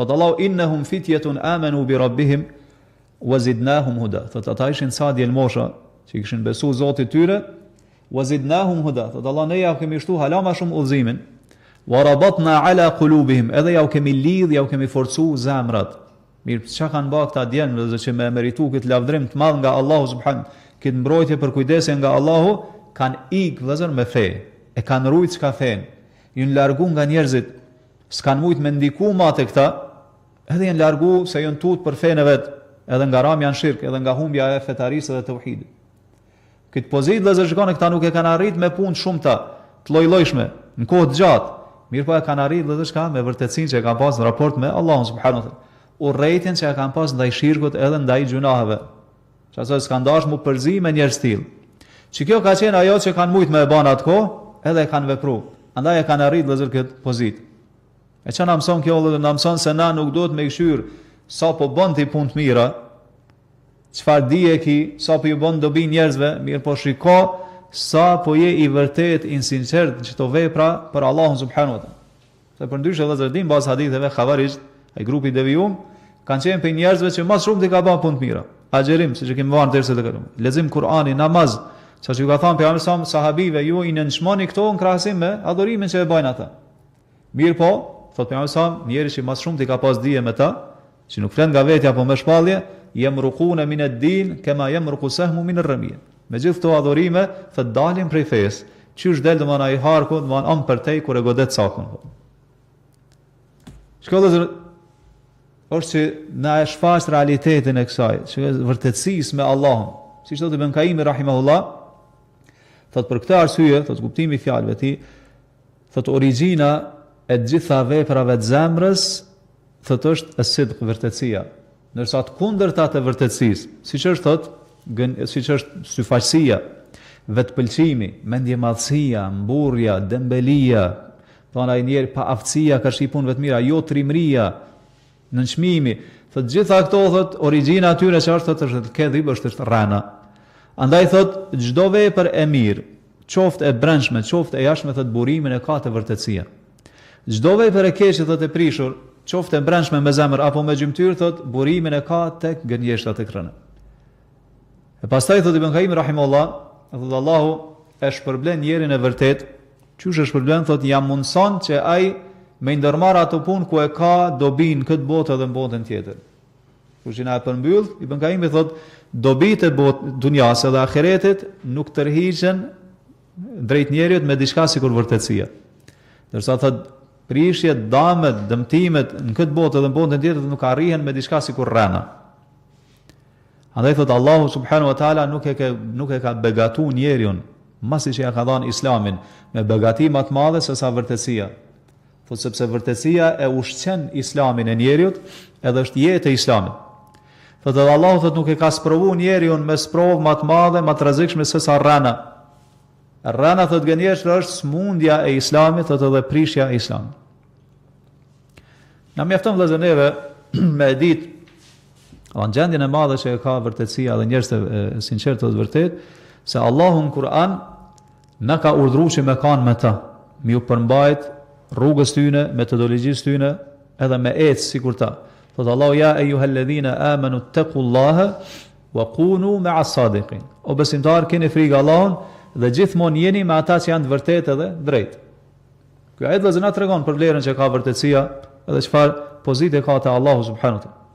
Thot Allahu innahum fityatun amanu bi rabbihim wa zidnahum huda. Thot ata ishin sa djelmosha që kishin besu Zotit tyre, wa zidnahum huda. Thot Allah ne ja kemi shtu hala ma shumë udhëzimin, wa rabatna ala qulubihim, edhe ja kemi lidh, ja kemi forcu zemrat. Mirë, çka kanë bërë këta djelmë që me meritu këtë lavdrim të madh nga Allahu subhanahu, këtë mbrojtje për kujdesje nga Allahu, kanë ik vëzër me fe, e kanë rujt çka fen, jën largu nga njerëzit, s'kan mujt me ndiku ma të këta, edhe janë largu se janë tut për fenë vet, edhe nga ram janë shirk, edhe nga humbja e fetarisë dhe tauhidit. Këtë pozitë vëzër shikoni këta nuk e kanë arrit me punë shumëta, të lloj-llojshme, në kohë të gjatë, mirë po e kanë arrit vëzër çka me vërtetësinë që e kanë pas në raport me Allahun subhanahu wa taala. Urrëtin që e kanë pas ndaj shirkut edhe ndaj gjunaheve. Që aso s'kan dash mu përzi me njerëz tillë. Që kjo ka qenë ajo që kanë mujt me e ban atë kohë, edhe e kanë vepru. Andaj e kanë arrit vëzër këtë pozitë. E që na mëson kjo dhe na mëson se na nuk duhet me këshyr sa po bën ti punë të mira, çfarë dije ki, sa po ju bën dobi njerëzve, mirë po shiko sa po je i vërtet, i sinqert në çdo vepra për Allahun subhanahu wa taala. Se përndryshe vëzër din bazë haditheve Khawarij, ai grupi devijum, kanë qenë për njerëzve që më shumë ti ka bën punë të mira. Agjerim, siç e kemi vënë derse të kaluam. Lexim Kur'ani, namaz, çka ju ka thënë pejgamberi sahabive, ju i nënçmoni këto në krahasim me adhurimin që e bajnë ata. Mirë po, thot pejgamberi njeri që më shumë ti ka pas dije me ta, që nuk flet nga vetja po me shpallje, yamruquna min ad-din kama yamruqu sahmu min ar-ramiyah. Me gjithë këto adhurime, thot dalin prej fesë. Qysh del domon ai harku, domon am për tej kur e godet sakun. Shkolla është që na e shfaq realitetin e kësaj, që vërtetësisë me Allahun. Siç thotë Ibn Kaimi rahimahullah, thot për këtë arsye, thot kuptimi i fjalëve të tij, thot origjina e të gjitha veprave të zemrës, thot është as-sidq, vërtetësia. Ndërsa të kundërta të vërtetësisë, siç është thot, siç është syfaqësia, vetpëlqimi, mendjemadhësia, mburrja, dembelia, thonë ai njeri pa aftësia ka shipun vetë mira, jo trimëria, nënçmimi, thot gjitha këto thot origjina atyre që është kedhib, është rana. Andaj thot çdo vepër e mirë, qoftë e brendshme, qoftë e jashtme, thot burimin e ka të vërtetësia. Çdo vepër e keqe thot e prishur, qoftë e brendshme me zemër apo me gjymtyr, thot burimin e ka tek gënjeshtra tek rëna. E pastaj thot Ibn Kaimi rahimahullah, thot Allahu e shpërblen njerin e vërtet, qysh e shpërblen, thot jam mundson që ai me ndërmarr ato punë ku e ka dobin këtë botë edhe në botën tjetër. Kur që na e përmbyll, Ibn Kaimi thot dobitë e botë dunjas edhe ahiretit nuk tërhiqen drejt njerit me diçka sikur vërtetësia. Ndërsa thot prishjet, damet, dëmtimet në këtë botë edhe në botën tjetër nuk arrihen me diçka sikur rrena. Andaj thot Allahu subhanahu wa taala nuk e ka begatu njeriun, masi që ja ka dhënë Islamin, me begati më të madhe se sa vërtetësia. Thot sepse vërtetësia e ushqen Islamin e njeriut, edhe është jetë e Islamit. Thot edhe Allahu thot nuk e ka sprovu njeriun me sprovë më të madhe, më të rrezikshme se sa rrana. Rrana thot gënjeshtër është smundja e Islamit, thot edhe prishja e Islamit. Na mjafton vëllezër neve me ditë në gjendjen e madhe që e ka vërtetësia dhe njerëzit e sinqertë të vërtet, se Allahu në Kur'an na ka urdhëruar që me kanë me ta, me u përmbajt rrugës tyne, metodologjisë tyne, edhe me ecë sikur ta. Thot Allahu ja ejuhalladhina amanu taqullaha wa kunu ma'as sadiqin. O besimtar, keni frikë Allahun dhe gjithmonë jeni me ata që janë të vërtetë dhe drejt. Ky ajet vëllezër na tregon për vlerën që ka vërtetësia edhe çfarë pozitë ka te Allahu subhanahu wa taala.